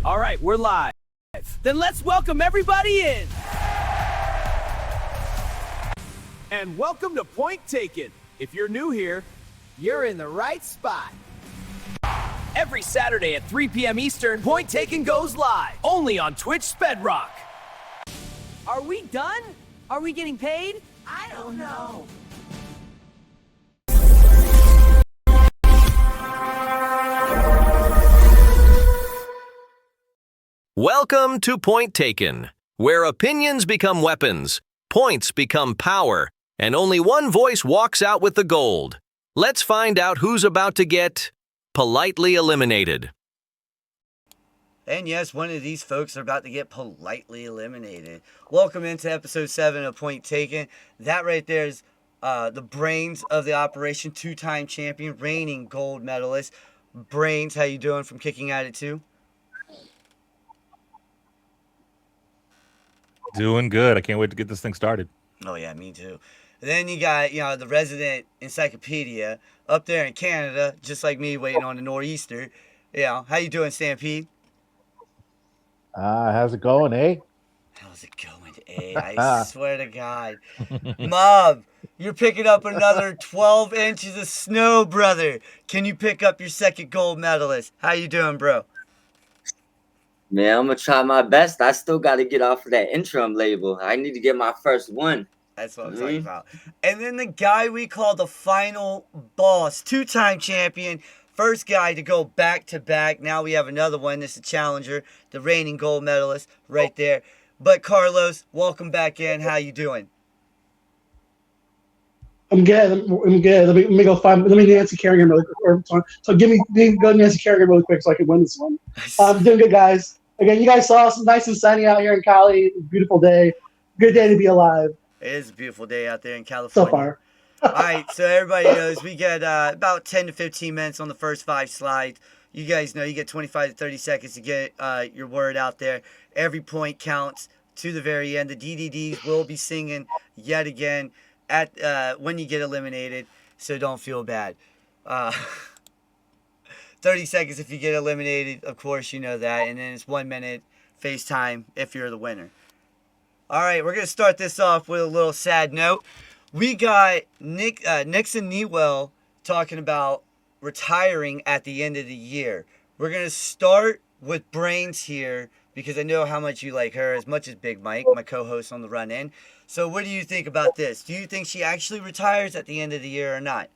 All right, we're live. Then let's welcome everybody in. And welcome to Point Taken. If you're new here, you're in the right spot. Every Saturday at 3 p.m. Eastern, Point Taken goes live, only on Twitch Spedrock. Are we done? Are we getting paid? I don't know. Welcome to Point Taken, where opinions become weapons, points become power, and only one voice walks out with the gold. Let's find out who's about to get politely eliminated. And yes, one of these folks are about to get politely eliminated. Welcome into episode 7 of Point Taken. That right there is the brains of the operation, two-time champion, reigning gold medalist. Brains, how you doing from Kicking At It 2? Doing good. I can't wait to get this thing started. Oh, yeah, me too. And then you got, the resident encyclopedia up there in Canada, just like me, waiting on the nor'easter. How you doing, Stampede? How's it going, eh? How's it going, eh? I swear to God. Mob, you're picking up another 12 inches of snow, brother. Can you pick up your second gold medalist? How you doing, bro? Man, I'm going to try my best. I still got to get off of that interim label. I need to get my first one. That's what I'm talking about. And then the guy we call the final boss, two-time champion, first guy to go back-to-back. Now we have another one. This is a challenger, the reigning gold medalist right there. But Carlos, welcome back in. How you doing? I'm good. Let me go find. Let me Nancy Kerrigan really quick. So go Nancy Kerrigan really quick so I can win this one. Doing good, guys. Again, you guys saw some nice and sunny out here in Cali. Beautiful day. Good day to be alive. It is a beautiful day out there in California. So far. All right, so everybody knows we get about 10 to 15 minutes on the first 5 slides. You guys know you get 25 to 30 seconds to get your word out there. Every point counts to the very end. The DDDs will be singing yet again at when you get eliminated, so don't feel bad. 30 seconds if you get eliminated, of course you know that, and then it's 1 minute FaceTime if you're the winner. All right, we're gonna start this off with a little sad note. We got Nixon Newell talking about retiring at the end of the year. We're gonna start with Brains here because I know how much you like her, as much as Big Mike, my co-host on the Run In. So what do you think about this? Do you think she actually retires at the end of the year or not?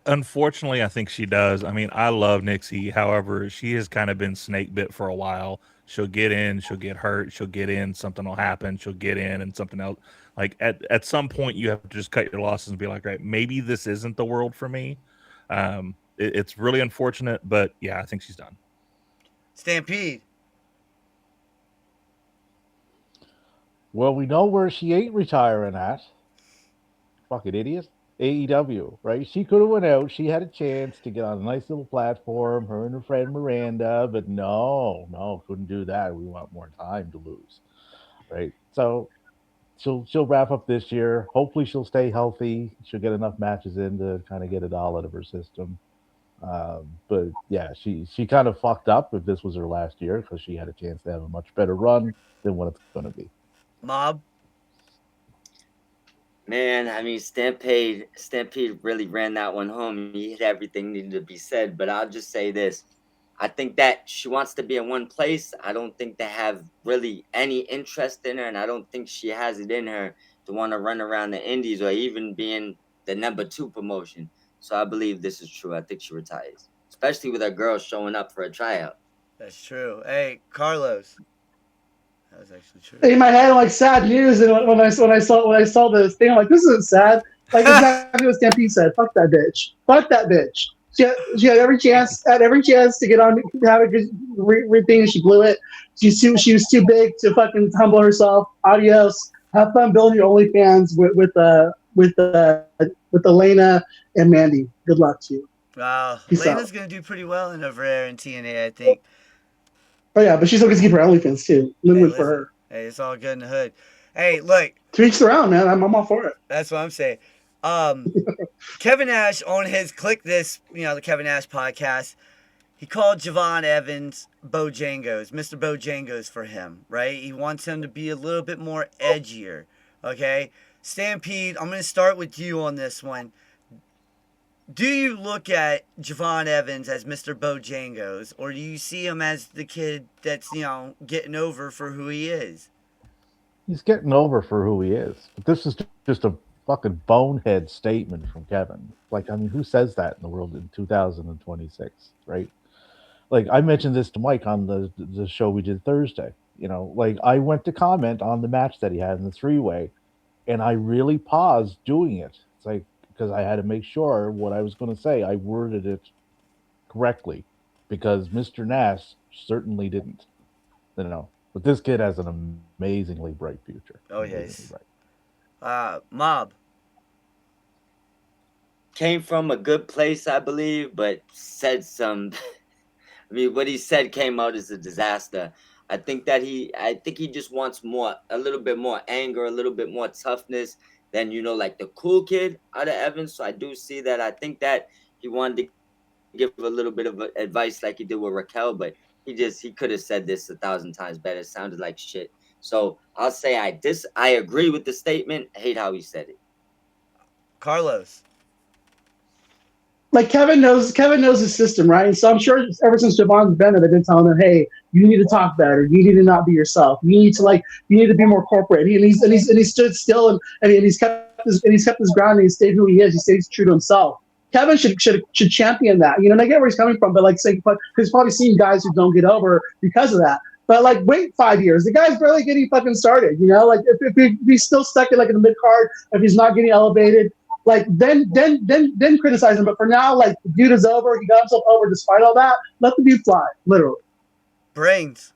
Unfortunately, I think she does. I mean, I love Nixie. However, she has kind of been snake bit for a while. She'll get in, she'll get hurt, she'll get in, something will happen, she'll get in, and something else. Like at some point, you have to just cut your losses and be like, right, maybe this isn't the world for me. It's really unfortunate, but yeah, I think she's done. Stampede. Well, we know where she ain't retiring at. Fucking idiot. AEW, right? She could have went out. She had a chance to get on a nice little platform, her and her friend Miranda, but no, couldn't do that. We want more time to lose, right? So she'll wrap up this year. Hopefully she'll stay healthy. She'll get enough matches in to kind of get it all out of her system. But yeah, she kind of fucked up if this was her last year because she had a chance to have a much better run than what it's going to be. Mob. Man, I mean, Stampede really ran that one home. He hit everything needed to be said, but I'll just say this. I think that she wants to be in one place. I don't think they have really any interest in her, and I don't think she has it in her to want to run around the indies or even be in the number 2 promotion. So I believe this is true. I think she retires, especially with her girls showing up for a tryout. That's true. Hey, Carlos. That was actually true. In my head, I'm like sad news, and when I saw this thing, I'm like, this isn't sad. Like exactly what Stampede said. Fuck that bitch. Fuck that bitch. She had every chance to get on, have a good thing, and she blew it. She was too big to fucking humble herself. Adios. Have fun building your OnlyFans with Elena and Mandy. Good luck to you. Wow, Peace Elena's out. gonna do pretty well in over there in TNA, I think. Oh yeah, but she's still gonna keep her OnlyFans too. Live for her. Hey, it's all good in the hood. Hey, look. To each their own, man. I'm all for it. That's what I'm saying. Kevin Nash on his Click This, the Kevin Nash podcast, he called Javon Evans Bojangles, Mr. Bojangles for him, right? He wants him to be a little bit more edgier, okay? Stampede, I'm going to start with you on this one. Do you look at Javon Evans as Mr. Bojangles, or do you see him as the kid that's, getting over for who he is? He's getting over for who he is. But this is just a fucking bonehead statement from Kevin. Like, I mean, who says that in the world in 2026, right? Like, I mentioned this to Mike on the show we did Thursday. Like, I went to comment on the match that he had in the three-way, and I really paused doing it. It's like, because I had to make sure what I was going to say, I worded it correctly, because Mr. Nass certainly didn't. But this kid has an amazingly bright future. Oh, yes. Mob. Came from a good place, I believe, but said some. I mean, what he said came out as a disaster. I think he just wants a little bit more anger, a little bit more toughness than, like the cool kid out of Evans. So I do see that. I think that he wanted to give a little bit of advice like he did with Raquel, but he could have said this 1,000 times better. It sounded like shit. So I'll say I agree with the statement. I hate how he said it. Carlos. Like Kevin knows his system, right? And so I'm sure ever since Javon's been there, they've been telling him, "Hey, you need to talk better. You need to not be yourself. You need to be more corporate." And he stood still and he's kept his ground and he stayed who he is. He stays true to himself. Kevin should champion that, and I get where he's coming from, but because he's probably seen guys who don't get over because of that. But like, wait 5 years, the guy's barely getting fucking started. Like if he's still stuck in the mid card, if he's not getting elevated. Like then criticize him. But for now, like the dude is over. He got himself over despite all that. Let the dude fly, literally. Brains.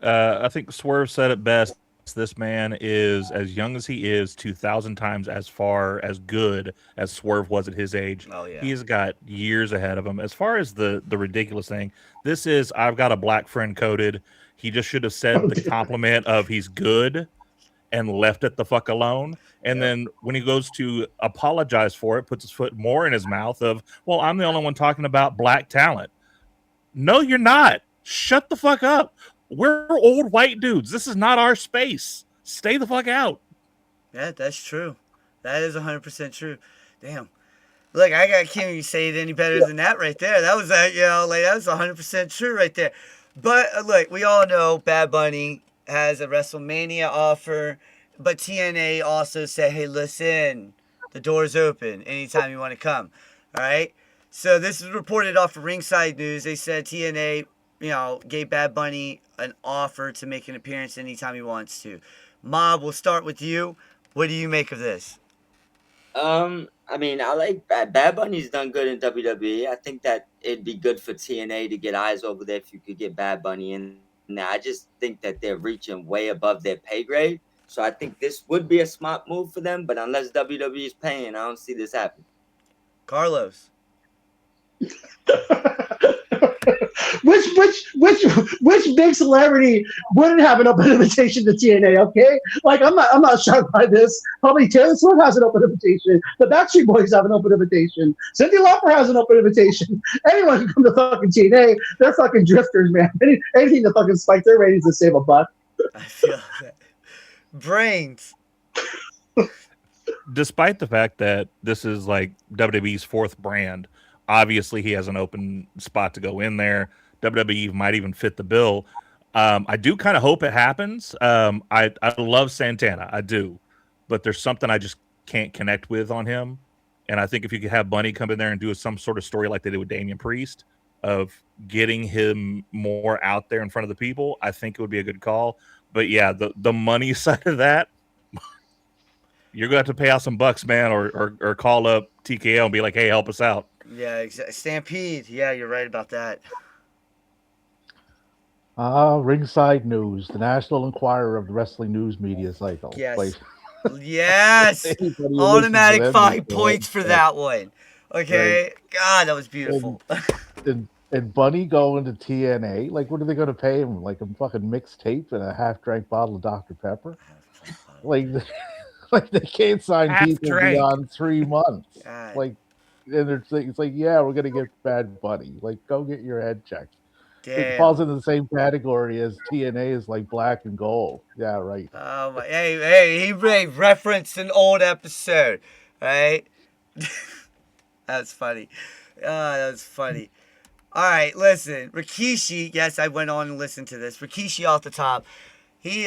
I think Swerve said it best. This man is, as young as he is, 2,000 times as far as good as Swerve was at his age. Oh yeah. He's got years ahead of him. As far as the ridiculous thing, this is, I've got a black friend coded. He just should have said the compliment of he's good and left it the fuck alone. And then when he goes to apologize for it, puts his foot more in his mouth of, well, I'm the only one talking about black talent. No, you're not. Shut the fuck up. We're old white dudes. This is not our space. Stay the fuck out. Yeah, that's true. That is 100% true. Damn. Look, I can't even say it any better than that right there. That was that was 100% true right there. But look, we all know Bad Bunny has a WrestleMania offer, but TNA also said, hey, listen, the door's open anytime you want to come. All right? So this is reported off of Ringside News. They said TNA, gave Bad Bunny an offer to make an appearance anytime he wants to. Mob, we'll start with you. What do you make of this? I mean, I like Bad Bunny's done good in WWE. I think that it'd be good for TNA to get eyes over there if you could get Bad Bunny in. Now, I just think that they're reaching way above their pay grade. So I think this would be a smart move for them. But unless WWE is paying, I don't see this happening. Carlos. Which big celebrity wouldn't have an open invitation to TNA? Okay, like I'm not shocked by this. Probably Taylor Swift has an open invitation. The Backstreet Boys have an open invitation. Cyndi Lauper has an open invitation. Anyone can come to fucking TNA. They're fucking drifters, man. Anything to fucking spike their ratings to save a buck. I feel that. Brains. Despite the fact that this is like WWE's fourth brand, obviously he has an open spot to go in there. WWE might even fit the bill. I do kind of hope it happens. I love Santana. I do. But there's something I just can't connect with on him. And I think if you could have Bunny come in there and do some sort of story like they did with Damian Priest of getting him more out there in front of the people, I think it would be a good call. But yeah, the money side of that, you're going to have to pay out some bucks, man, or call up TKO and be like, hey, help us out. Yeah, exactly. Stampede. Yeah, you're right about that. Ringside News, the National Enquirer of the wrestling news media cycle. Yes. Yes. Automatic 5 points for that one. Okay. Right. God, that was beautiful. And Bunny going to TNA, like, what are they going to pay him? Like a fucking mixtape and a half-drank bottle of Dr. Pepper? Like they can't sign people beyond 3 months. God. Like, and it's like, yeah, we're gonna get Bad Bunny. Like, go get your head checked. It Damn. falls into the same category as TNA is like black and gold. Yeah, right. Oh my! Hey, he referenced an old episode, right? That's funny. That's funny. All right, listen, Rikishi. Yes, I went on and listened to this. Rikishi off the top. He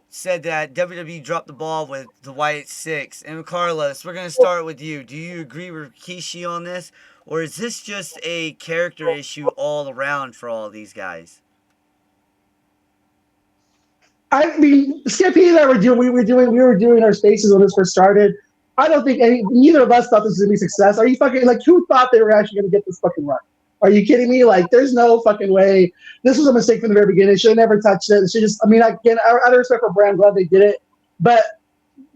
said that WWE dropped the ball with the White Six. And Carlos, we're gonna start with you. Do you agree with Rikishi on this, or is this just a character issue all around for all these guys? I mean, Stampede and I we were doing our spaces when this first started. I don't think neither of us thought this was gonna be a success. Are you fucking like who thought they were actually gonna get this fucking run? Are you kidding me? Like, there's no fucking way. This was a mistake from the very beginning. Should have never touched it. Should just. I mean, again, out of respect for Brand, I'm glad they did it, but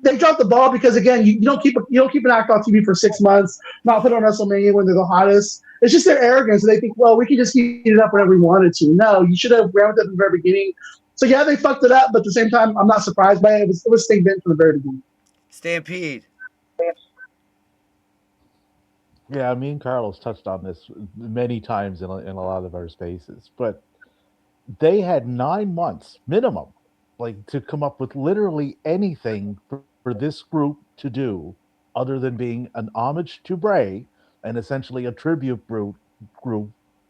they dropped the ball because again, you don't keep an act on TV for 6 months, not put on WrestleMania when they're the hottest. It's just their arrogance. They think, well, we can just heat it up whenever we wanted to. No, you should have grounded it from the very beginning. So yeah, they fucked it up, but at the same time, I'm not surprised by it. It was Sting Bent from the very beginning. Stampede. Yeah, me and Carlos touched on this many times in a lot of our spaces, but they had 9 months minimum, like, to come up with literally anything for this group to do other than being an homage to Bray and essentially a tribute group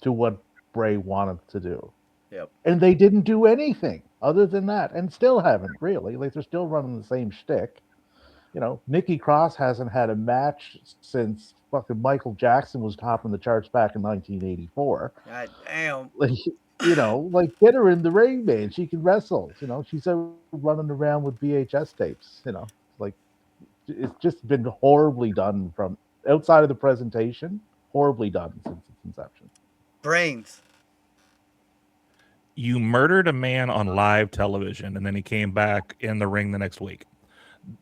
to what Bray wanted to do. Yep. And they didn't do anything other than that, and still haven't really. Like, they're still running the same shtick. You know, Nikki Cross hasn't had a match since fucking Michael Jackson was topping the charts back in 1984. God damn. Like, you know, like, get her in the ring, man. She can wrestle. You know, she's running around with VHS tapes. You know, like, it's just been horribly done from outside of the presentation. Horribly done since its inception. Brains. You murdered a man on live television, and then he came back in the ring the next week.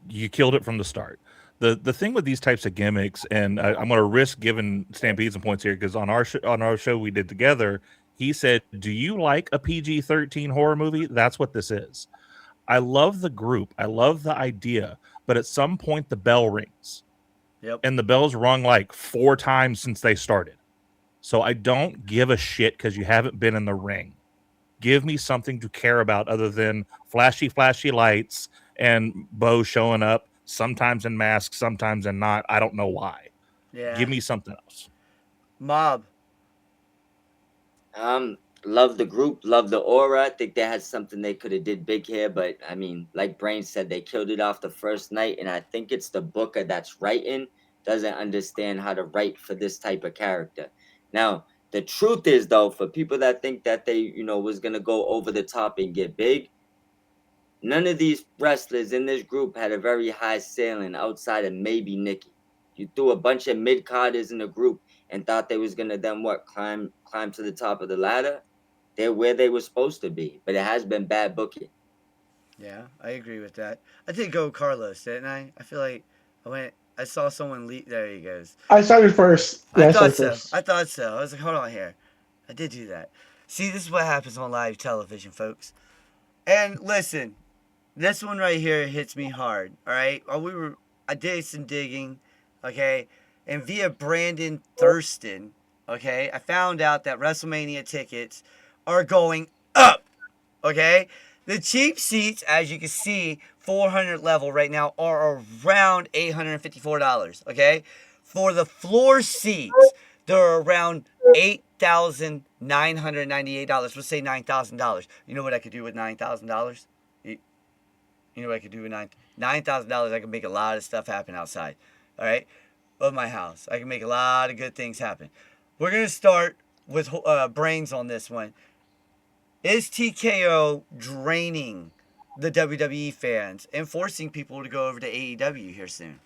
You killed it from the start. The thing with these types of gimmicks, and I'm going to risk giving Stampede some points here because on our show we did together, he said, "Do you like a PG-13 horror movie? That's what this is." I love the group. I love the idea, but at some point the bell rings. Yep. And the bell's rung like 4 times since they started. So I don't give a shit because you haven't been in the ring. Give me something to care about other than flashy lights and Bo showing up, sometimes in masks, sometimes in not. I don't know why. Yeah. Give me something else. Mob. Love the group, love the aura. I think they had something they could have did big here, but I mean, like Brain said, they killed it off the first night, and I think it's the booker that's writing doesn't understand how to write for this type of character. Now, the truth is, though, for people that think that they, was gonna go over the top and get big, none of these wrestlers in this group had a very high ceiling outside of maybe Nikki. You threw a bunch of mid-carders in the group and thought they was gonna then climb to the top of the ladder. They're where they were supposed to be, but it has been bad booking. Yeah, I agree with that. I did go Carlos, didn't I? I feel like I saw someone leap. There he goes. I started first. Yeah, I thought so. first. I thought so. I was like, hold on here. I did do that. See, this is what happens on live television, folks. And listen, this one right here hits me hard. All right, I did some digging, okay, and via Brandon Thurston, okay, I found out that WrestleMania tickets are going up. Okay, the cheap seats, as you can see, 400 level right now are around $854. Okay, for the floor seats, they're around $8,998. Let's say $9,000. You know what I could do with $9,000? You know what I could do with $9,000? I could make a lot of stuff happen outside. All right, of my house, I can make a lot of good things happen. We're gonna start with Brains on this one. Is TKO draining the WWE fans and forcing people to go over to AEW here soon?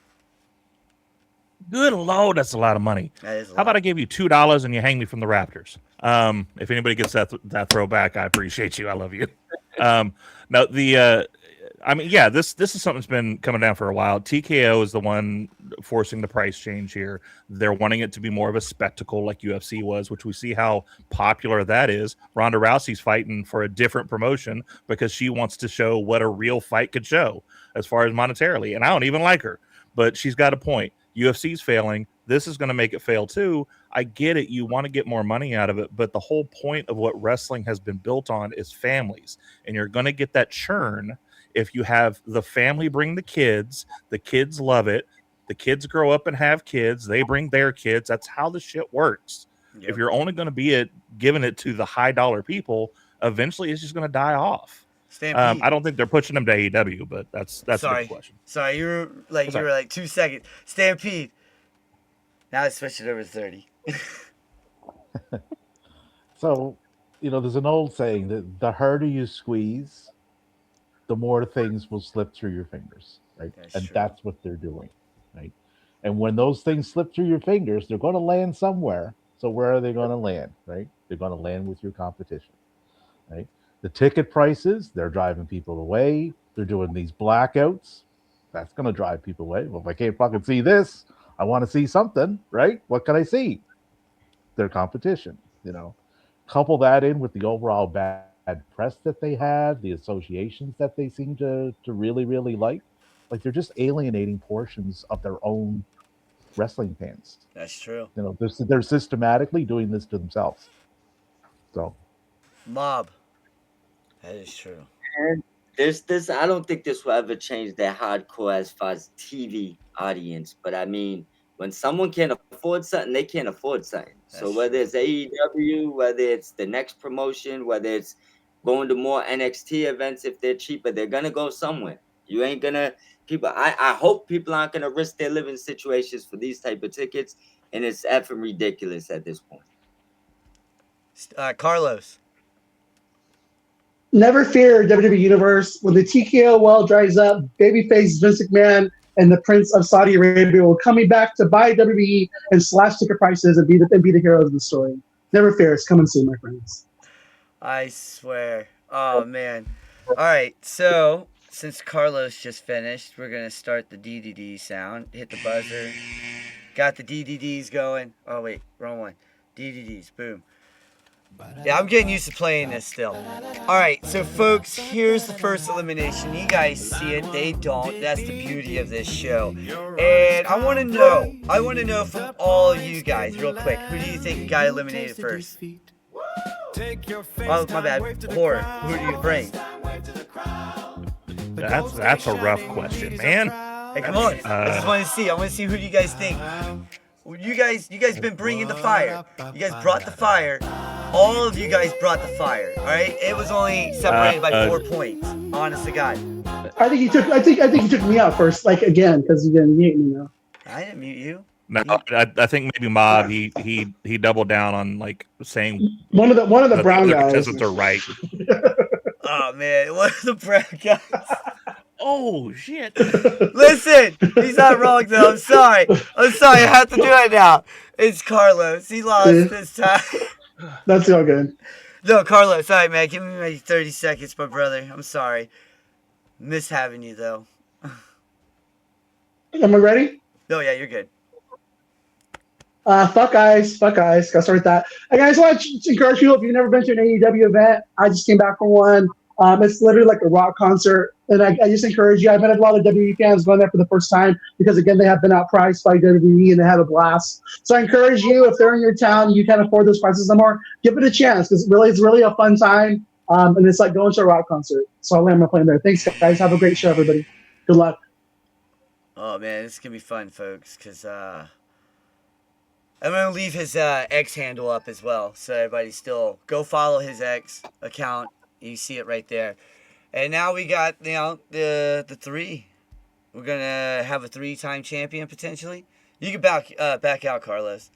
Good Lord, that's a lot of money. That is a How lot. about I give you $2 and you hang me from the rafters? If anybody gets that throwback, I appreciate you. I love you. Now this is something that's been coming down for a while. TKO is the one forcing the price change here. They're wanting it to be more of a spectacle like UFC was, which we see how popular that is. Ronda Rousey's fighting for a different promotion because she wants to show what a real fight could show as far as monetarily. And I don't even like her, but she's got a point. UFC's failing. this is going to make it fail too. I get it. You want to get more money out of it, but the whole point of what wrestling has been built on is families, and you're going to get that churn if you have the family bring the kids love it, the kids grow up and have kids, they bring their kids. That's how the shit works. Yep. If you're only going to be giving it to the high dollar people, eventually it's just going to die off. I don't think they're pushing them to AEW, but that's a good question. Sorry, you were like 2 seconds. Stampede. Now I switched it over to 30. So, there's an old saying that the harder you squeeze, the more things will slip through your fingers, right? That's what they're doing, right? And when those things slip through your fingers, they're going to land somewhere. So where are they going to land, right? They're going to land with your competition, right? The ticket prices, they're driving people away. They're doing these blackouts. That's going to drive people away. Well, if I can't fucking see this, I want to see something, right? What can I see? Their competition, Couple that in with the overall bad press that they have, the associations that they seem to really, really like they're just alienating portions of their own wrestling fans. That's true. They're systematically doing this to themselves. So, Mob. That is true. And this. I don't think this will ever change their hardcore as far as TV audience. But I mean, when someone can't afford something, they can't afford something. So whether it's AEW, whether it's the next promotion, whether it's going to more NXT events, if they're cheaper, they're gonna go somewhere. You ain't gonna people. I hope people aren't gonna risk their living situations for these type of tickets, and it's effing ridiculous at this point. Carlos. Never fear, WWE Universe. When the TKO well dries up, babyface Vince McMahon and the Prince of Saudi Arabia will coming back to buy WWE and slash ticket prices and be the heroes of the story. Never fear, it's coming soon, my friends. I swear. Oh man. All right, so since Carlos just finished, we're gonna start the DDD sound. Hit the buzzer. Got the DDDs going. Oh wait, wrong one. DDDs. Boom. Yeah, I'm getting used to playing this still. Alright, so folks, here's the first elimination. You guys see it, they don't. That's the beauty of this show. And I want to know from all of you guys, real quick, who do you think got eliminated first? Oh, my bad. Horror, who do you bring? That's a rough question, man. Hey, come on. I just want to see. I want to see who do you guys think. You guys been bringing the fire. You guys brought the fire. All of you guys brought the fire. All right. It was only separated by 4 points. Honest to God. I think he took me out first, again, because he didn't mute me. I didn't mute you. No, I think maybe Mob he doubled down on saying one of the brown guys. Contestants are right. Oh man, one of the brown guys. Oh shit! Listen, he's not wrong though. I'm sorry. I have to do it now. It's Carlos. He lost this time. That's all good. No, Carlos. All right, man. Give me maybe 30 seconds, my brother. I'm sorry. Miss having you though. Am I ready? No, yeah, you're good. Fuck guys. Gotta start with that. Hey guys, I want to encourage you, if you've never been to an AEW event, I just came back from one. It's literally like a rock concert, and I just encourage you. I've met a lot of WWE fans going there for the first time because, again, they have been outpriced by WWE and they have a blast. So I encourage you, if they're in your town, you can't afford those prices anymore, give it a chance because it's really a fun time, and it's like going to a rock concert. So I'll land my plane there. Thanks, guys. Have a great show, everybody. Good luck. Oh man, this is gonna be fun, folks, because I'm gonna leave his X handle up as well, so everybody still go follow his X account. You see it right there. And now we got the three. We're gonna have a 3-time champion potentially. You can back out, Carlos.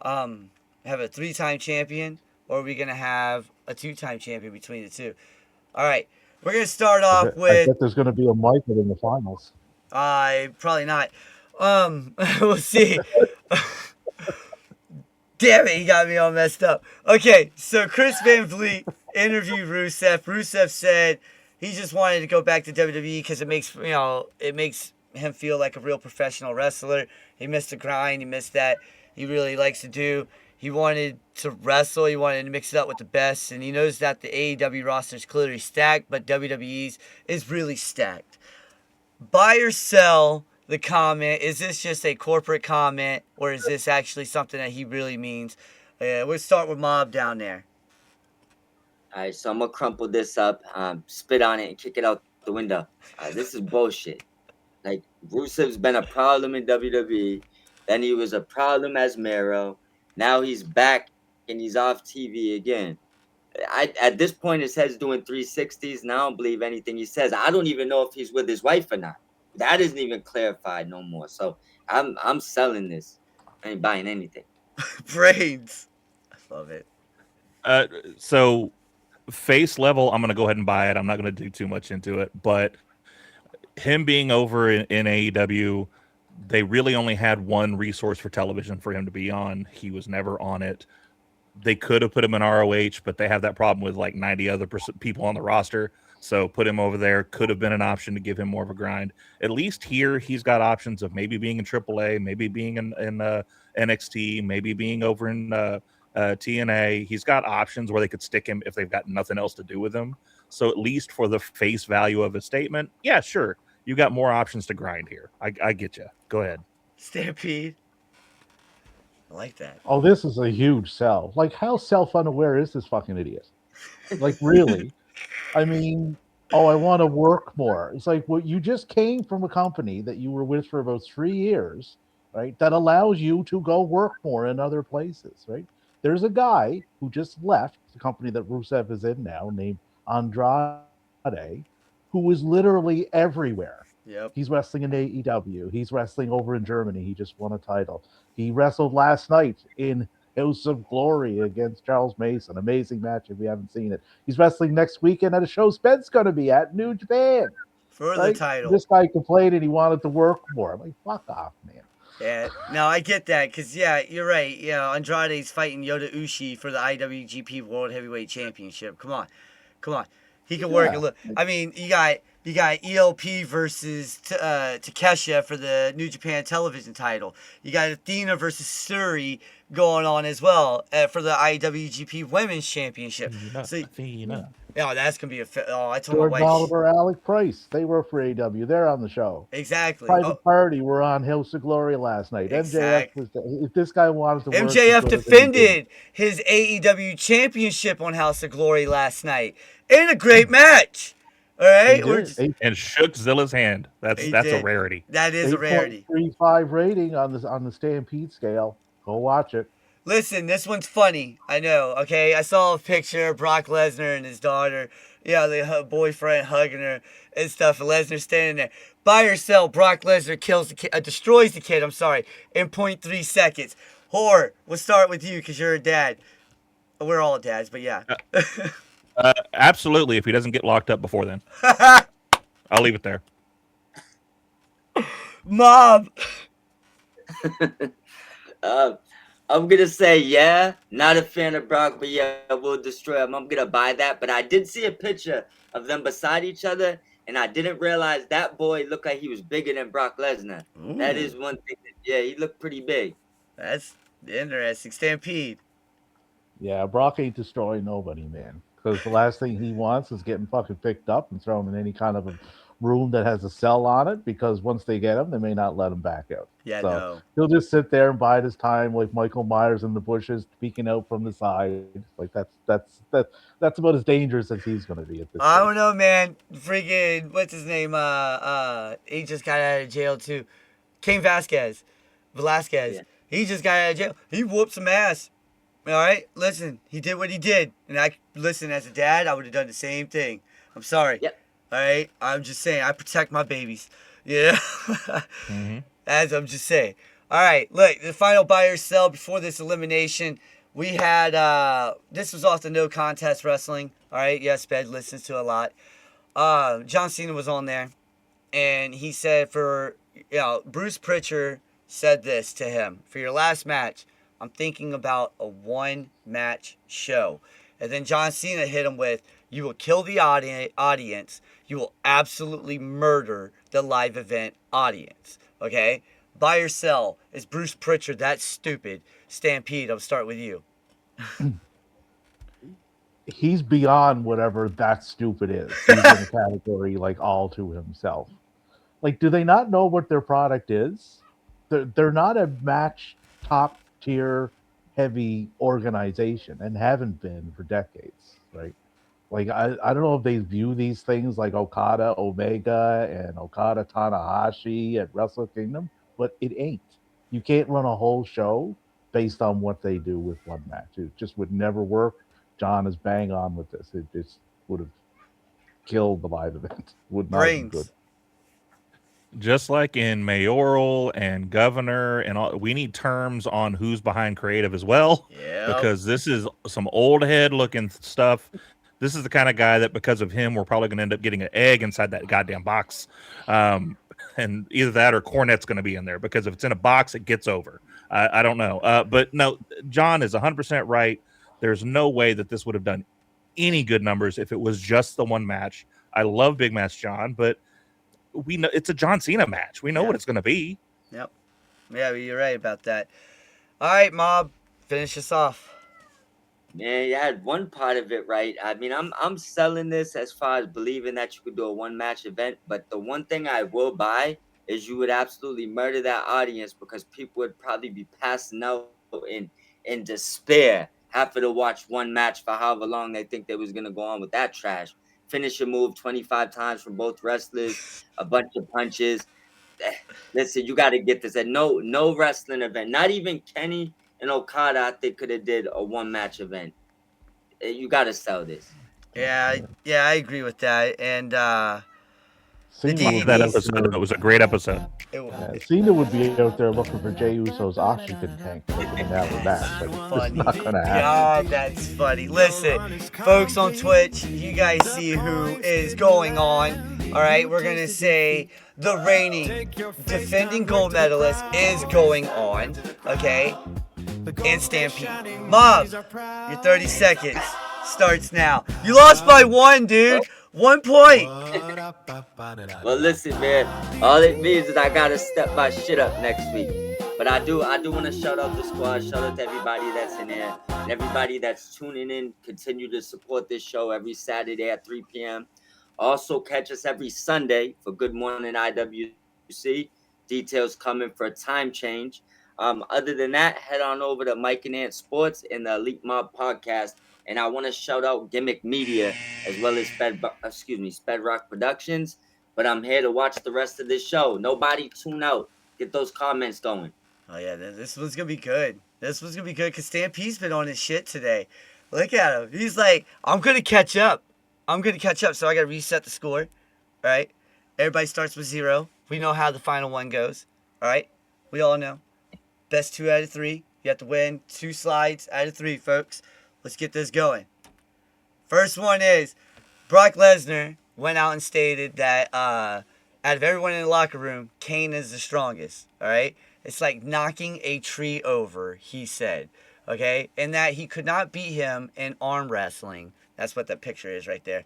Have a 3-time champion, or are we gonna have a 2-time champion between the two? All right, we're gonna start off with. I bet there's gonna be a Michael in the finals. Probably not. We'll see. Damn it, he got me all messed up. Okay, so Chris Van Vliet interviewed Rusev. Rusev said he just wanted to go back to WWE because it makes him feel like a real professional wrestler. He missed the grind. He missed that he really likes to do. He wanted to wrestle. He wanted to mix it up with the best. And he knows that the AEW roster is clearly stacked, but WWE's is really stacked. Buy or sell the comment? Is this just a corporate comment, or is this actually something that he really means? We'll start with Mob down there. All right, so I'm gonna crumple this up, spit on it, and kick it out the window. This is bullshit. Like, Rusev's been a problem in WWE. Then he was a problem as Miro. Now he's back and he's off TV again. At this point, his head's doing 360s, and I don't believe anything he says. I don't even know if he's with his wife or not. That isn't even clarified no more. So I'm selling this. I ain't buying anything. Brains. I love it. So face level, I'm gonna go ahead and buy it. I'm not gonna do too much into it, but him being over in AEW, they really only had one resource for television for him to be on. He was never on it. They could have put him in ROH, but they have that problem with like 90 other people on the roster. So put him over there could have been an option to give him more of a grind. At least here, he's got options of maybe being in AAA, maybe being in NXT, maybe being over in TNA. He's got options where they could stick him if they've got nothing else to do with him. So at least for the face value of a statement, yeah, sure. You got more options to grind here. I get you. Go ahead. Stampede. I like that. Oh, this is a huge sell. Like, how self-unaware is this fucking idiot? Like, really? I mean, oh, I want to work more. It's like, well, you just came from a company that you were with for about 3 years, right? That allows you to go work more in other places, right? There's a guy who just left the company that Rusev is in now, named Andrade, who is literally everywhere. Yep. He's wrestling in AEW. He's wrestling over in Germany. He just won a title. He wrestled last night in House of Glory against Charles Mason. Amazing match if you haven't seen it. He's wrestling next weekend at a show Spence going to be at New Japan. For the title. This guy complained and he wanted to work more. I'm like, fuck off, man. Yeah, no, I get that because, yeah, you're right. You know, Andrade's fighting Yota Ushi for the IWGP World Heavyweight Championship. Come on. He can work a little. I mean, you got ELP versus Takesha for the New Japan Television title. You got Athena versus Suri going on as well for the IWGP Women's Championship. Athena. Yeah, that's gonna be I told George my wife. Oliver, Alec Price, they were for AEW. They're on the show. Exactly. Private Party were on House of Glory last night. Exactly. MJF was. If this guy wanted to work, MJF defended his AEW championship on House of Glory last night in a great match. All right, and shook Zilla's hand. That's a rarity. That is a rarity. 8.35 rating on the Stampede scale. Go watch it. Listen, this one's funny. I know. Okay, I saw a picture of Brock Lesnar and his daughter. Yeah, her boyfriend hugging her and stuff. And Lesnar standing there. Buy or sell, Brock Lesnar kills the kid, destroys the kid. I'm sorry, in 0.3 seconds. Whore, we'll start with you because you're a dad. We're all dads, but yeah. Absolutely. If he doesn't get locked up before then, I'll leave it there. Mom. I'm gonna say yeah. Not a fan of Brock, but yeah, we'll destroy him. I'm gonna buy that. But I did see a picture of them beside each other, and I didn't realize that boy looked like he was bigger than Brock Lesnar. Ooh. That is one thing. He looked pretty big. That's interesting. Stampede. Yeah, Brock ain't destroying nobody, man. Because the last thing he wants is getting fucking picked up and thrown in any kind of a room that has a cell on it. Because once they get him, they may not let him back out. Yeah, so no. He'll just sit there and bide his time, like Michael Myers in the bushes, peeking out from the side. Like that's about as dangerous as he's going to be at this. I don't know, man. Freaking what's his name? He just got out of jail too. Cain Velasquez. Yeah. He just got out of jail. He whooped some ass. All right, listen. He did what he did, and listen. As a dad, I would have done the same thing. I'm sorry. Yep. All right, I'm just saying. I protect my babies. Yeah. As I'm just saying. All right, look. The final buy or sell before this elimination. We had this was off the No Contest Wrestling. All right, yes, Bed listens to a lot. John Cena was on there, and he said Bruce Pritchard said this to him for your last match. I'm thinking about a one-match show. And then John Cena hit him with, you will kill the audience. You will absolutely murder the live event audience. Okay? Buy or sell. Is Bruce Pritchard that stupid? Stampede, I'll start with you. He's beyond whatever that stupid is. He's in a category like all to himself. Like, do they not know what their product is? They're not a match top tier heavy organization and haven't been for decades, right? Like I don't know if they view these things like Okada Omega and Okada Tanahashi at Wrestle Kingdom, but it ain't. You can't run a whole show based on what they do with one match. It just would never work. John is bang on with this. It just would have killed the live event. Would not be good. Brains. Just like in mayoral and governor and all, we need terms on who's behind creative as well. Yeah. Because this is some old head looking stuff. This is the kind of guy that because of him, we're probably going to end up getting an egg inside that goddamn box. And either that or Cornette's going to be in there, because if it's in a box, it gets over. I don't know. But no, John is 100% right. There's no way that this would have done any good numbers if it was just the one match. I love Big Match John, but we know it's a John Cena match. We know what it's going to be. Yep. Yeah, you're right about that. All right, Mob, finish us off. Man, you had one part of it right. I mean, I'm selling this as far as believing that you could do a one match event, but the one thing I will buy is you would absolutely murder that audience, because people would probably be passing out in despair, having to watch one match for however long they think they was gonna go on with that trash. Finish a move 25 times from both wrestlers, a bunch of punches. Listen, you got to get this. At no wrestling event, not even Kenny and Okada, I think could have did a one match event. You got to sell this. Yeah, I agree with that. And Cena That episode, it was a great episode. Cena would be out there looking for Jey Uso's oxygen tank to have a match, but it's not going to happen. God, that's funny. Listen, folks on Twitch, you guys see who is going on. All right, we're going to say the reigning defending gold medalist is going on, okay? And Stampede. Mob, your 30 seconds starts now. You lost by 1, dude. 1 point. Well, listen, man. All it means is I gotta step my shit up next week. But I do want to shout out the squad. Shout out to everybody that's in there and everybody that's tuning in. Continue to support this show every Saturday at 3 p.m. Also, catch us every Sunday for Good Morning IWC. Details coming for a time change. Other than that, head on over to Mike and Ant Sports and the Elite Mob Podcast. And I want to shout out Gimmick Media as well as Spedrock Productions. But I'm here to watch the rest of this show. Nobody tune out. Get those comments going. Oh, yeah, this one's going to be good. This one's going to be good because Stampede's been on his shit today. Look at him. He's like, I'm going to catch up. So I got to reset the score. All right? Everybody starts with 0. We know how the final one goes. All right? We all know. Best 2 out of 3. You have to win 2 slides out of 3, folks. Let's get this going. First one is Brock Lesnar went out and stated that out of everyone in the locker room, Kane is the strongest. All right? It's like knocking a tree over, he said. Okay? And that he could not beat him in arm wrestling. That's what that picture is right there.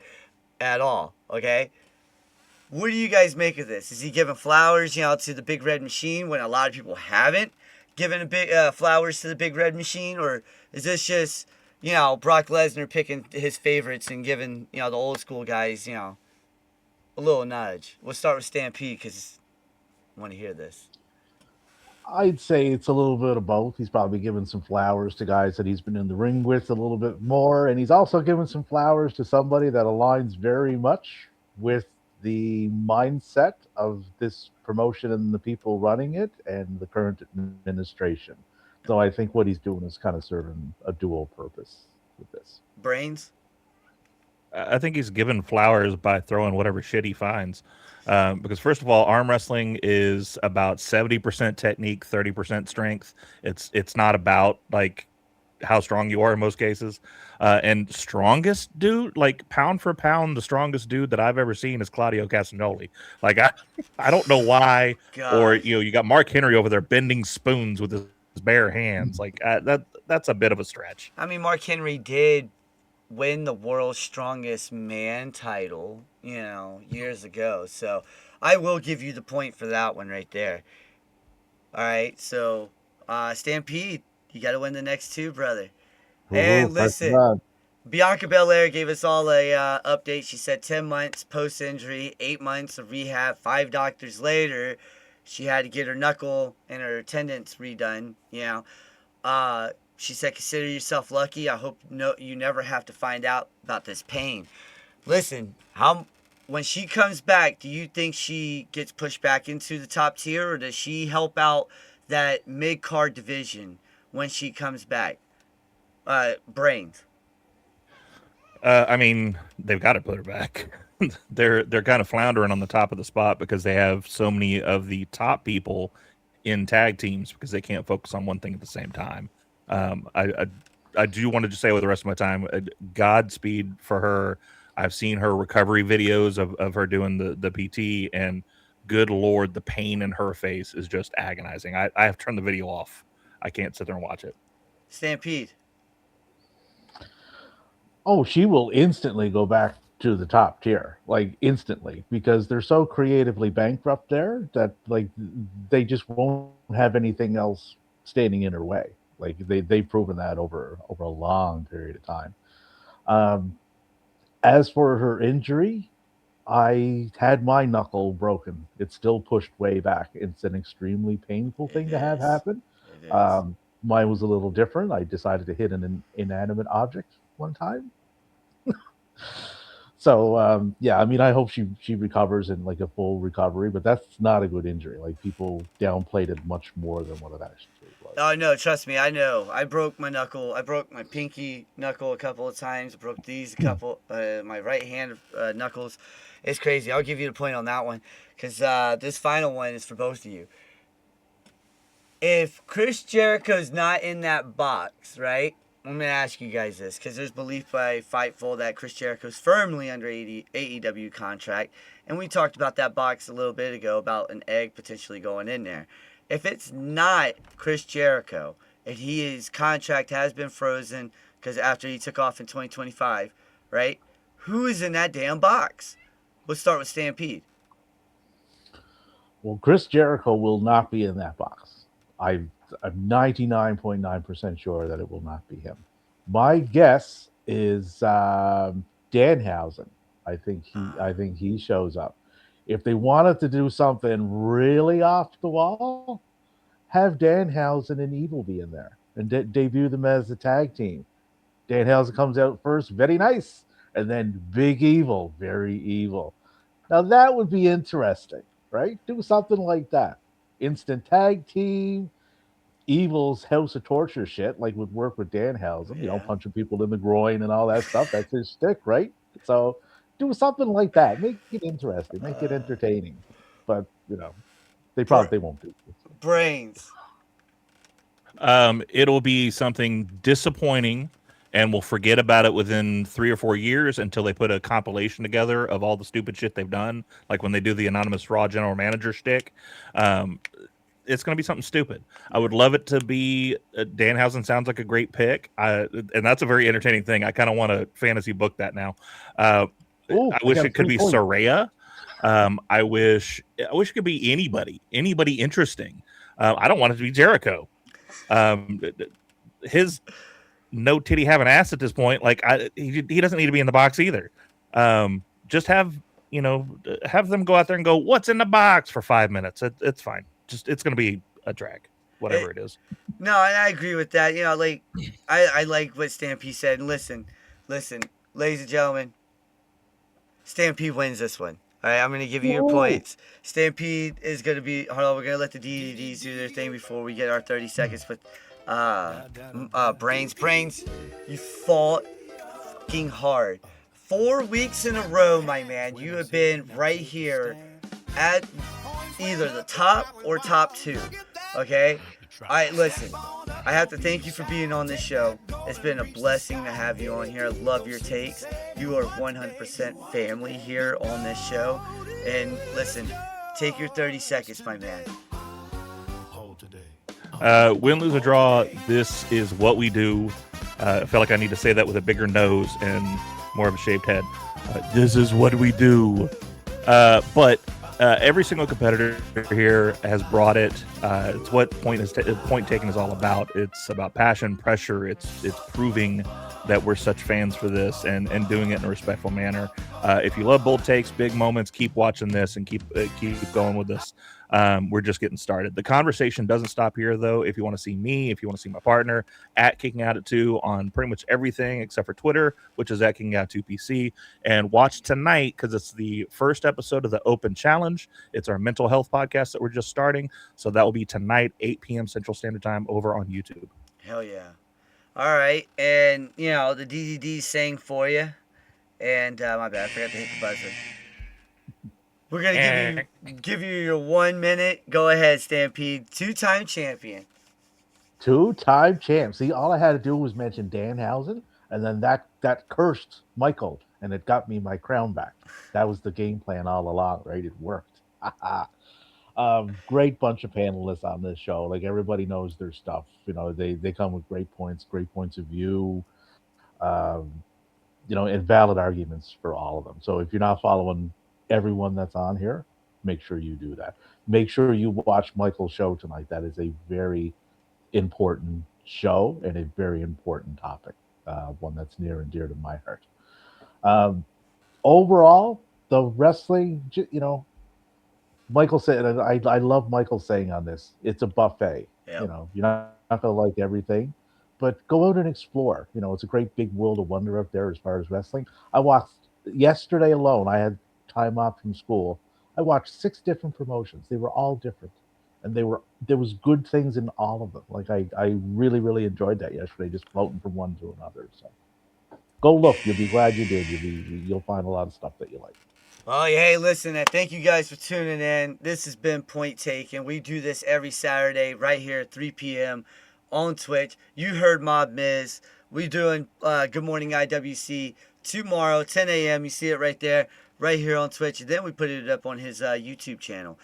At all. Okay? What do you guys make of this? Is he giving flowers, to the Big Red Machine when a lot of people haven't given a big flowers to the Big Red Machine? Or is this just, Brock Lesnar picking his favorites and giving, the old school guys, a little nudge? We'll start with Stampede because I want to hear this. I'd say it's a little bit of both. He's probably giving some flowers to guys that he's been in the ring with a little bit more, and he's also giving some flowers to somebody that aligns very much with the mindset of this promotion and the people running it and the current administration. So I think what he's doing is kind of serving a dual purpose with this. Brains? I think he's giving flowers by throwing whatever shit he finds. Because first of all, arm wrestling is about 70% technique, 30% strength. It's not about like how strong you are in most cases. And strongest dude, like pound for pound, the strongest dude that I've ever seen is Claudio Castagnoli. Like I don't know why. God. Or you got Mark Henry over there bending spoons with his bare hands. Like that's a bit of a stretch. I mean, Mark Henry did win the World's Strongest Man title, years ago. So I will give you the point for that one right there. All right, so Stampede, you got to win the next 2, brother. And listen, Bianca Belair gave us all a update. She said 10 months post-injury, 8 months of rehab, 5 doctors later. She had to get her knuckle and her tendons redone, you know. She said, consider yourself lucky. I hope you never have to find out about this pain. Listen, when she comes back, do you think she gets pushed back into the top tier, or does she help out that mid-card division when she comes back? Brains. I mean, they've got to put her back. They're kind of floundering on the top of the spot because they have so many of the top people in tag teams because they can't focus on one thing at the same time. I do want to just say with the rest of my time, Godspeed for her. I've seen her recovery videos of her doing the PT, and good Lord, the pain in her face is just agonizing. I have turned the video off. I can't sit there and watch it. Stampede. Oh, she will instantly go back to the top tier, like instantly, because they're so creatively bankrupt there that like they just won't have anything else standing in her way. Like they've proven that over a long period of time. As for her injury, I had my knuckle broken. It's still pushed way back. It's an extremely painful thing to have happen. Mine was a little different. I decided to hit an inanimate object one time. So yeah, I mean, I hope she recovers in like a full recovery, but that's not a good injury. Like people downplayed it much more than what it actually was. Oh no, trust me, I know. I broke my knuckle. I broke my pinky knuckle a couple of times. I broke these a couple. My right hand knuckles. It's crazy. I'll give you the point on that one because this final one is for both of you. If Chris Jericho's not in that box, right? I'm going to ask you guys this because there's belief by Fightful that Chris Jericho's firmly under AEW contract. And we talked about that box a little bit ago about an egg potentially going in there. If it's not Chris Jericho and his contract has been frozen because after he took off in 2025, right? Who is in that damn box? Let's start with Stampede. Well, Chris Jericho will not be in that box. I'm 99.9% sure that it will not be him. My guess is Danhausen. I think he shows up. If they wanted to do something really off the wall, have Danhausen and Evil be in there and debut them as a tag team. Danhausen comes out first, very nice, and then Big Evil, very evil. Now that would be interesting, right? Do something like that. Instant tag team. Evil's House of Torture shit, like would work with Danhausen, you know, punching people in the groin and all that stuff. That's his shtick, right? So do something like that. Make it interesting, make it entertaining. But you know, they won't do it. Brains. It'll be something disappointing, and we'll forget about it within 3 or 4 years until they put a compilation together of all the stupid shit they've done, like when they do the anonymous Raw general manager shtick. It's going to be something stupid. I would love it to be Danhausen. Sounds like a great pick, and that's a very entertaining thing. I kind of want to fantasy book that now. I wish it could be Saraya. I wish it could be anybody interesting. I don't want it to be Jericho. His no titty having ass at this point. Like he doesn't need to be in the box either. Just have them go out there and go, what's in the box for 5 minutes. It's fine. Just it's going to be a drag, whatever it is. No, I agree with that. You know, like I like what Stampede said. And listen, ladies and gentlemen, Stampede wins this one. All right, I'm going to give you your points. Stampede is going to be. Hold on, we're going to let the DDDs do their thing before we get our 30 seconds. But Brains, you fought fucking hard. 4 weeks in a row, my man. You have been right here at either the top or top 2. Okay? Listen, I have to thank you for being on this show. It's been a blessing to have you on here. I love your takes. You are 100% family here on this show. And listen, take your 30 seconds, my man. Win, lose, or draw, this is what we do. I feel like I need to say that with a bigger nose and more of a shaved head. This is what we do. But every single competitor here has brought it. It's what point taking is all about. It's about passion, pressure. It's proving that we're such fans for this and doing it in a respectful manner. If you love bold takes, big moments, keep watching this and keep going with this. We're just getting started. The conversation doesn't stop here, though. If you want to see me, if you want to see my partner, at Kicking Out at 2 on pretty much everything except for Twitter, which is at Kicking Out 2 PC. And watch tonight because it's the first episode of the Open Challenge. It's our mental health podcast that we're just starting. So that will be tonight, 8 p.m. Central Standard Time over on YouTube. Hell yeah. All right. And, you know, the DDD sang for you. And, my bad, I forgot to hit the buzzer. We're going to give you your 1 minute. Go ahead, Stampede. 2-time champion. 2-time champ. See, all I had to do was mention Danhausen, and then that cursed Michael, and it got me my crown back. That was the game plan all along, right? It worked. Great bunch of panelists on this show. Like, everybody knows their stuff. You know, they come with great points of view, you know, and valid arguments for all of them. So if you're not following everyone that's on here, make sure you do that. Make sure you watch Michael's show tonight. That is a very important show and a very important topic, one that's near and dear to my heart. Overall, the wrestling, you know, Michael said, and I love Michael saying on this, it's a buffet. Yep. You know, you're not going to like everything, but go out and explore. You know, it's a great big world of wonder up there as far as wrestling. I watched yesterday alone. I had time off from school. I watched 6 different promotions. They were all different, and there was good things in all of them. Like I really, really enjoyed that yesterday, just floating from one to another. So go look. You'll be glad you did. You'll find a lot of stuff that you like. Well, hey, listen, thank you guys for tuning in. This has been Point Taken. We do this every Saturday right here at 3 p.m. on Twitch. You heard Mob Miz. We're doing Good Morning IWC tomorrow, 10 a.m. You see it right there, right here on Twitch. And then we put it up on his YouTube channel.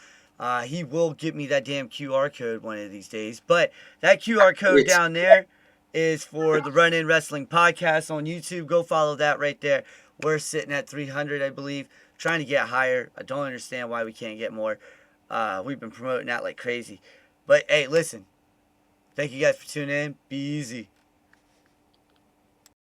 He will get me that damn QR code one of these days. But that QR code down there is for the Run In Wrestling Podcast on YouTube. Go follow that right there. We're sitting at 300, I believe. Trying to get higher. I don't understand why we can't get more. We've been promoting that like crazy. But, hey, listen. Thank you guys for tuning in. Be easy.